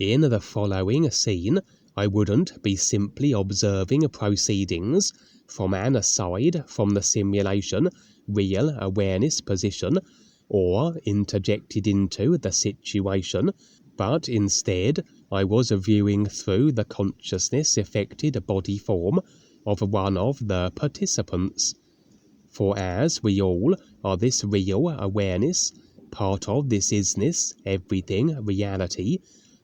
In the following scene, I wouldn't be simply observing proceedings from an aside from the simulation real awareness position or interjected into the situation, but instead I was viewing through the consciousness-affected body form of one of the participants. For as we all are this real awareness, part of this isness, everything, reality,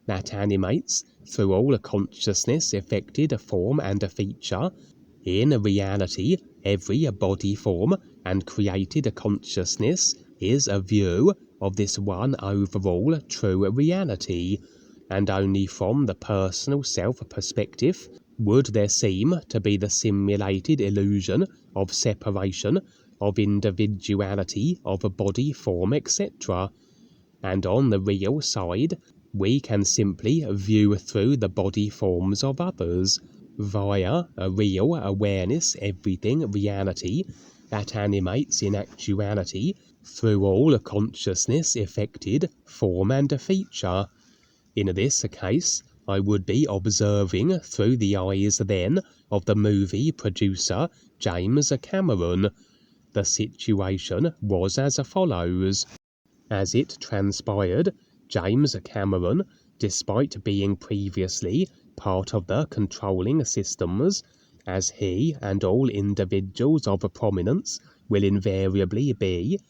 that animates through all consciousness-affected form and feature, in reality, every body form and created consciousness is a view of this one overall true reality, and only from the personal self-perspective would there seem to be the simulated illusion of separation, of individuality, of body form, etc. And on the real side, we can simply view through the body forms of others, via a real awareness everything reality that animates in actuality through all consciousness affected form and feature. In this case, I would be observing through the eyes then of the movie producer James Cameron. The situation was as follows. As it transpired, James Cameron, despite being previously part of the controlling systems, as he and all individuals of prominence will invariably be,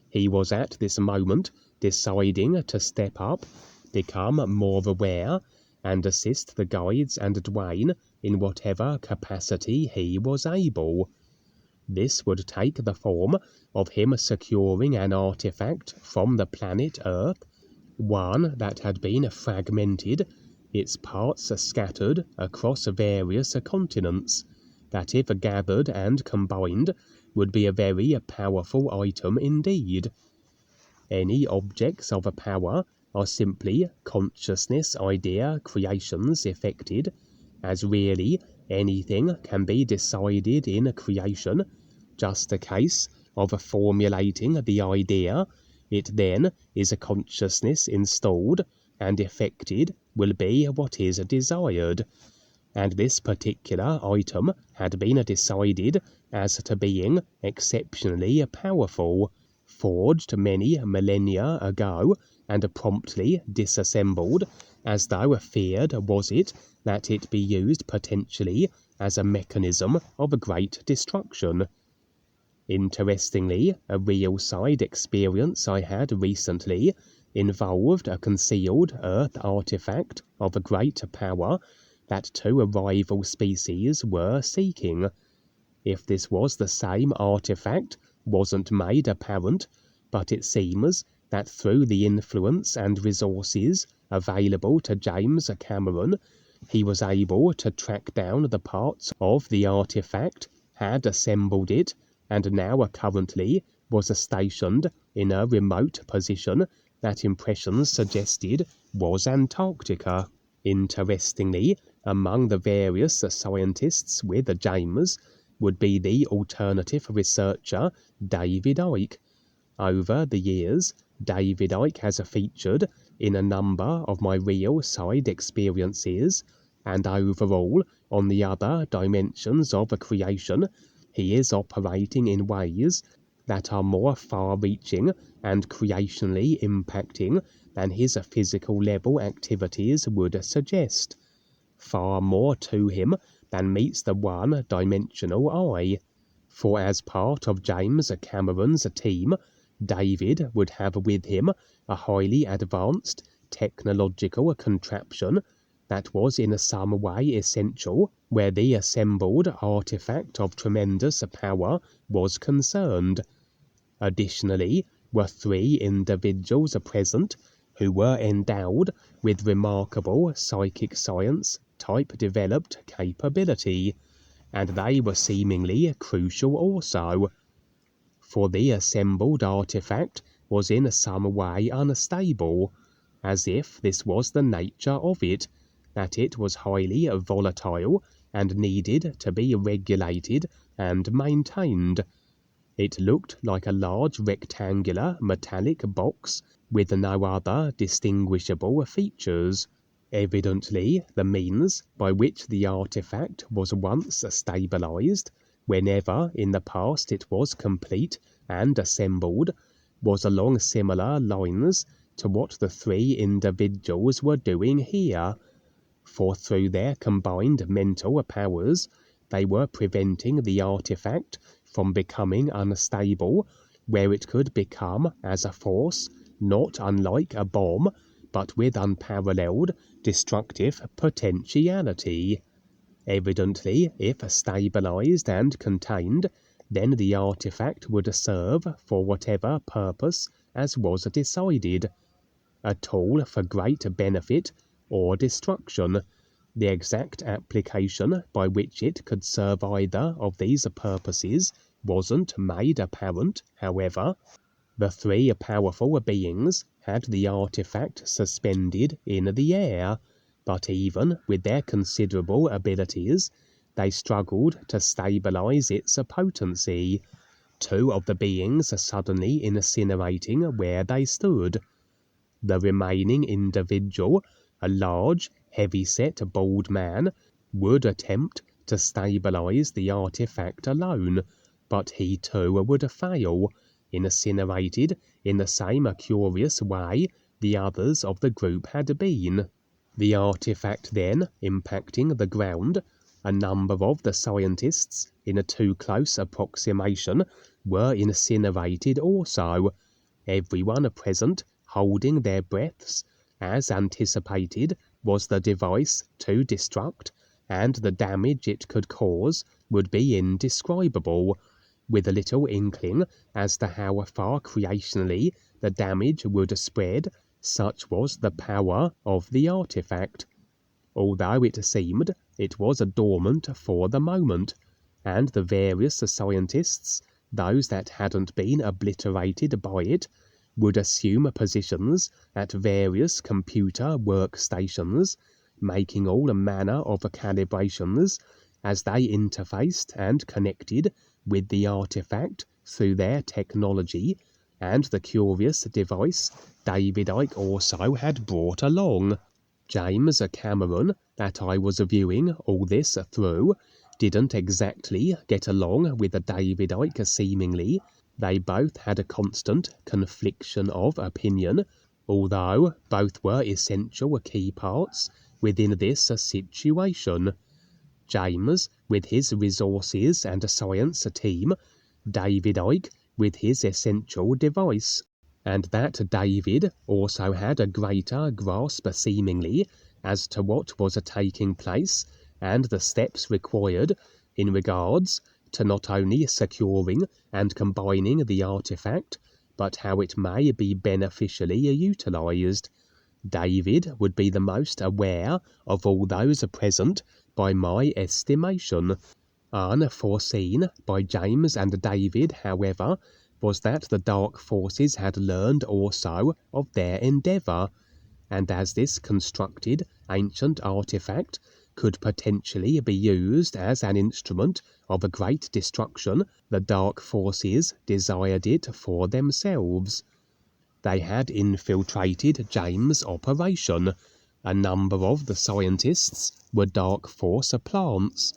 he was at this moment deciding to step up, become more aware, and assist the guides and DUANE in whatever capacity he was able. This would take the form of him securing an artifact from the planet Earth, one that had been fragmented, its parts scattered across various continents, that if gathered and combined would be a very powerful item indeed. Any objects of power are simply consciousness idea creations effected, as really anything can be decided in creation, just a case of formulating the idea, it then is a consciousness installed, and effected will be what is desired. And this particular item had been decided as to being exceptionally powerful, forged many millennia ago, and promptly disassembled, as though feared was it that it be used potentially as a mechanism of great destruction. Interestingly, a real side experience I had recently involved a concealed Earth artifact of great power that two rival species were seeking. If this was the same artifact wasn't made apparent, but it seems that through the influence and resources available to James Cameron, he was able to track down the parts of the artifact, had assembled it, and now currently was stationed in a remote position that impressions suggested was Antarctica. Interestingly, among the various scientists with James would be the alternative researcher David Icke. Over the years, David Icke has featured in a number of my real side experiences, and overall, on the other dimensions of creation, he is operating in ways that are more far-reaching and creationally impacting than his physical level activities would suggest. Far more to him than meets the one-dimensional eye. For as part of James Cameron's team, David would have with him a highly advanced technological contraption that was in some way essential where the assembled artifact of tremendous power was concerned. Additionally, were three individuals present who were endowed with remarkable psychic science type developed capability, and they were seemingly crucial also. For the assembled artifact was in some way unstable, as if this was the nature of it, that it was highly volatile and needed to be regulated and maintained. It looked like a large rectangular metallic box with no other distinguishable features. Evidently, the means by which the artifact was once stabilized, whenever in the past it was complete and assembled, was along similar lines to what the three individuals were doing here, for through their combined mental powers they were preventing the artifact from becoming unstable, where it could become as a force not unlike a bomb, but with unparalleled destructive potentiality. Evidently, if stabilized and contained, then the artifact would serve for whatever purpose as was decided, a tool for great benefit or destruction. The exact application by which it could serve either of these purposes wasn't made apparent, however. The three powerful beings had the artifact suspended in the air, but even with their considerable abilities, they struggled to stabilize its potency, two of the beings suddenly incinerating where they stood. The remaining individual, a large, heavy-set, bald man, would attempt to stabilize the artifact alone, but he too would fail, incinerated in the same curious way the others of the group had been. The artifact then impacting the ground, a number of the scientists, in a too close approximation, were incinerated also, everyone present holding their breaths, as anticipated was the device to destruct, and the damage it could cause would be indescribable, with a little inkling as to how far creationally the damage would spread, such was the power of the artifact. Although it seemed it was dormant for the moment, and the various scientists, those that hadn't been obliterated by it, would assume positions at various computer workstations, making all manner of calibrations as they interfaced and connected with the artifact through their technology, and the curious device David Icke also had brought along. James Cameron, that I was viewing all this through, didn't exactly get along with David Icke seemingly. They both had a constant confliction of opinion, although both were essential key parts within this situation. James with his resources and science team, David Icke with his essential device, and that David also had a greater grasp seemingly as to what was taking place and the steps required in regards to not only securing and combining the artifact, but how it may be beneficially utilized. David would be the most aware of all those present by my estimation. Unforeseen by James and David, however, was that the dark forces had learned also of their endeavour, and as this constructed ancient artifact could potentially be used as an instrument of a great destruction, the dark forces desired it for themselves. They had infiltrated James' operation. A number of the scientists were dark force plants,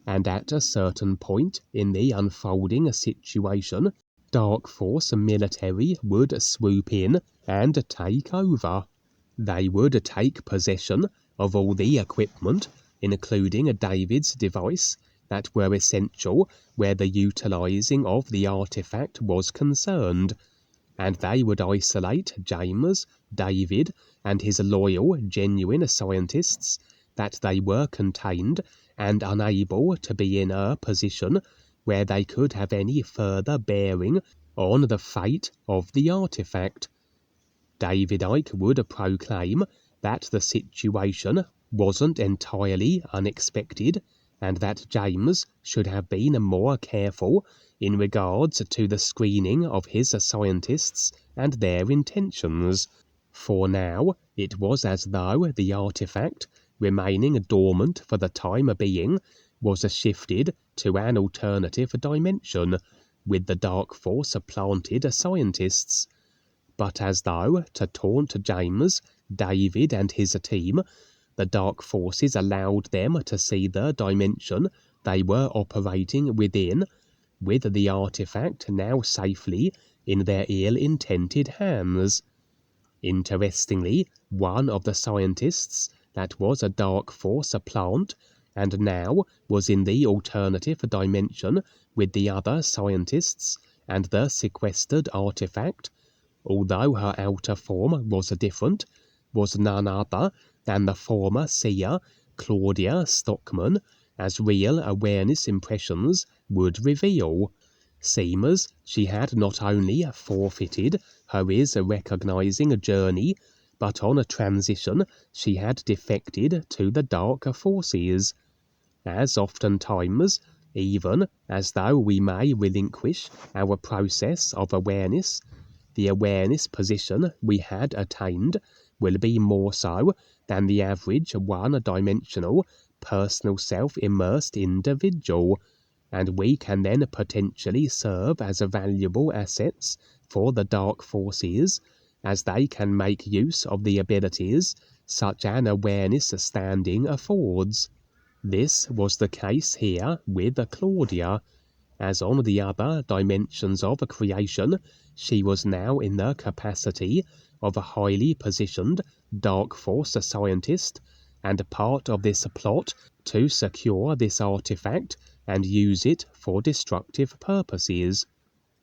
and at a certain point in the unfolding situation, dark force military would swoop in and take over. They would take possession of all the equipment, including David's device, that were essential where the utilizing of the artifact was concerned, and they would isolate James, David, and his loyal, genuine scientists, that they were contained and unable to be in a position where they could have any further bearing on the fate of the artifact. David Icke would proclaim that the situation wasn't entirely unexpected, and that James should have been more careful in regards to the screening of his scientists and their intentions, for now it was as though the artifact, remaining dormant for the time being, was shifted to an alternative dimension, with the dark force planted scientists, but as though to taunt James, David and his team, the dark forces allowed them to see the dimension they were operating within, with the artifact now safely in their ill-intended hands. Interestingly, one of the scientists that was a dark force plant and now was in the alternative dimension with the other scientists and the sequestered artifact, although her outer form was different, was none other than the former seer Claudia Stockman, as real awareness impressions would reveal. Seemers, she had not only forfeited her recognizing journey, but on a transition she had defected to the darker forces. As oftentimes, even as though we may relinquish our process of awareness, the awareness position we had attained will be more so than the average one-dimensional, personal self-immersed individual, and we can then potentially serve as valuable assets for the dark forces, as they can make use of the abilities such an awareness standing affords. This was the case here with Claudia, as on the other dimensions of creation, she was now in the capacity of a highly positioned dark force scientist, and part of this plot to secure this artifact and use it for destructive purposes.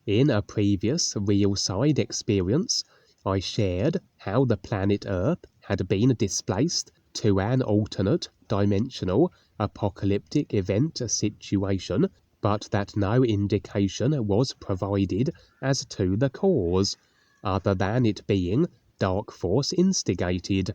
In a previous real-side experience, I shared how the planet Earth had been displaced to an alternate dimensional apocalyptic event situation, but that no indication was provided as to the cause, other than it being dark force instigated.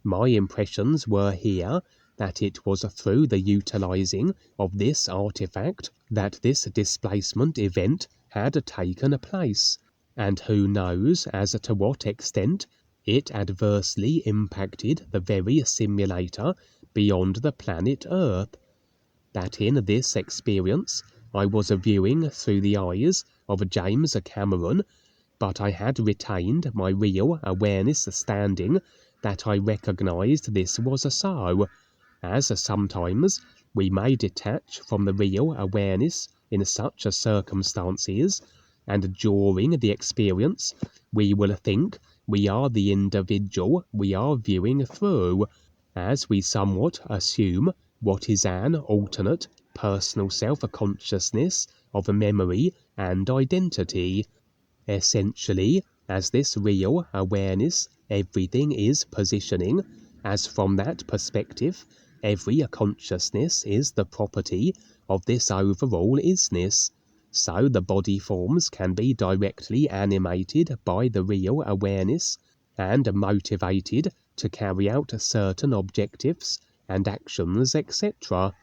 My impressions were here that it was through the utilizing of this artifact that this displacement event had taken place, and who knows as to what extent it adversely impacted the very simulator beyond the planet Earth. That in this experience I was viewing through the eyes of James Cameron, but I had retained my real awareness standing that I recognized this was so, as sometimes we may detach from the real awareness in such circumstances, and during the experience we will think we are the individual we are viewing through, as we somewhat assume what is an alternate personal self-consciousness of memory and identity. Essentially, as this real awareness everything is positioning, as from that perspective every consciousness is the property of this overall isness, so the body forms can be directly animated by the real awareness and motivated to carry out certain objectives and actions, etc.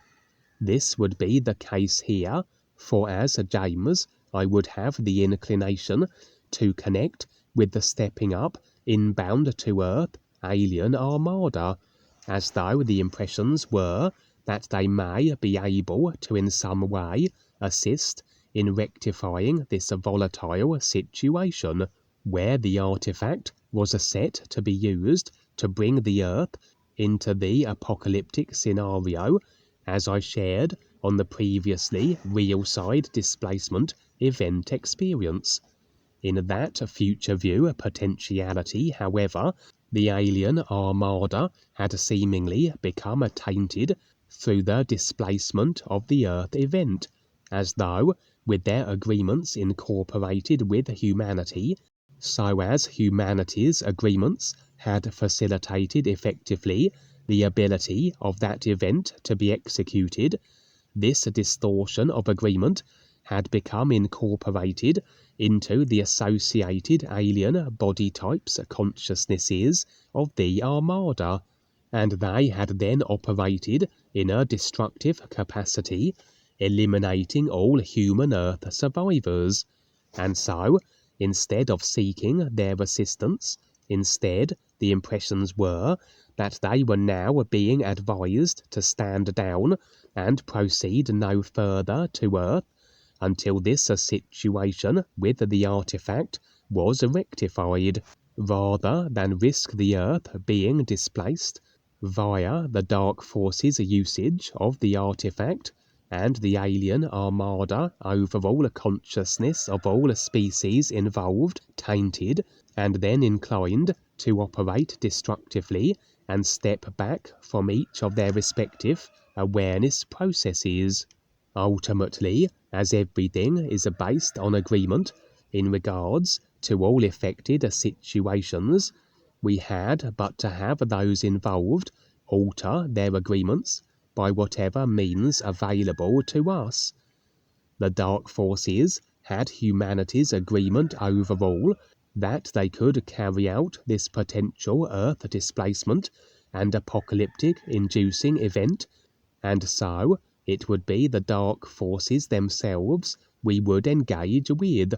This would be the case here, for as James, I would have the inclination to connect with the stepping up inbound to Earth alien armada, as though the impressions were that they may be able to in some way assist in rectifying this volatile situation, where the artifact was set to be used to bring the Earth into the apocalyptic scenario, as I shared on the previously real-side displacement event experience. In that future view potentiality, however, the alien armada had seemingly become tainted through the displacement of the Earth event, as though, with their agreements incorporated with humanity, so as humanity's agreements had facilitated effectively the ability of that event to be executed, this distortion of agreement had become incorporated into the associated alien body types consciousnesses of the armada, and they had then operated in a destructive capacity, eliminating all human Earth survivors. And so, instead of seeking their assistance, instead the impressions were that they were now being advised to stand down and proceed no further to Earth until this situation with the artifact was rectified, rather than risk the Earth being displaced, via the Dark Forces' usage of the artifact and the alien armada overall consciousness of all species involved tainted and then inclined to operate destructively and step back from each of their respective awareness processes. Ultimately, as everything is based on agreement in regards to all affected situations, we had but to have those involved alter their agreements by whatever means available to us. The Dark Forces had humanity's agreement overall that they could carry out this potential Earth displacement and apocalyptic inducing event, and so it would be the Dark Forces themselves we would engage with.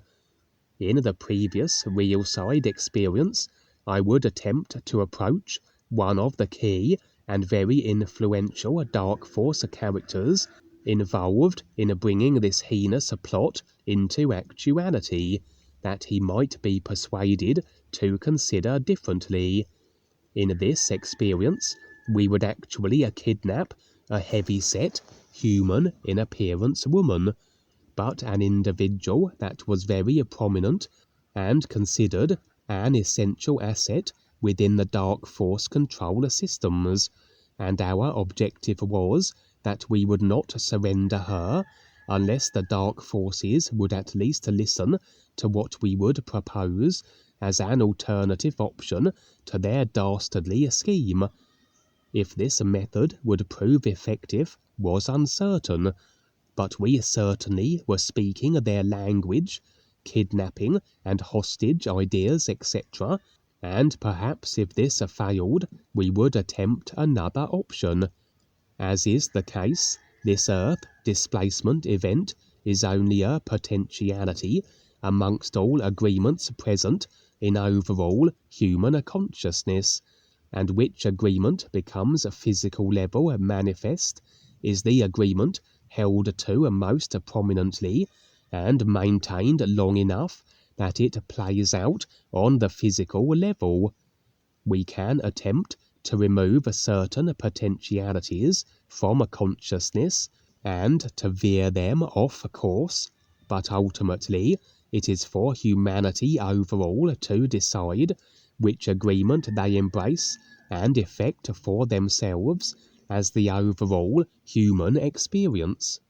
In the previous real side experience, I would attempt to approach one of the key and very influential Dark Force characters involved in bringing this heinous plot into actuality, that he might be persuaded to consider differently. In this experience, we would actually kidnap a heavy-set, human in appearance woman, but an individual that was very prominent and considered an essential asset within the Dark Force control systems, and our objective was that we would not surrender her unless the Dark Forces would at least listen to what we would propose as an alternative option to their dastardly scheme. If this method would prove effective was uncertain, but we certainly were speaking their language, kidnapping and hostage ideas, etc., and perhaps if this failed, we would attempt another option. As is the case, this Earth displacement event is only a potentiality amongst all agreements present in overall human consciousness, and which agreement becomes a physical level manifest is the agreement held to most prominently and maintained long enough that it plays out on the physical level. We can attempt to remove certain potentialities from consciousness and to veer them off course, but ultimately it is for humanity overall to decide which agreement they embrace and effect for themselves as the overall human experience.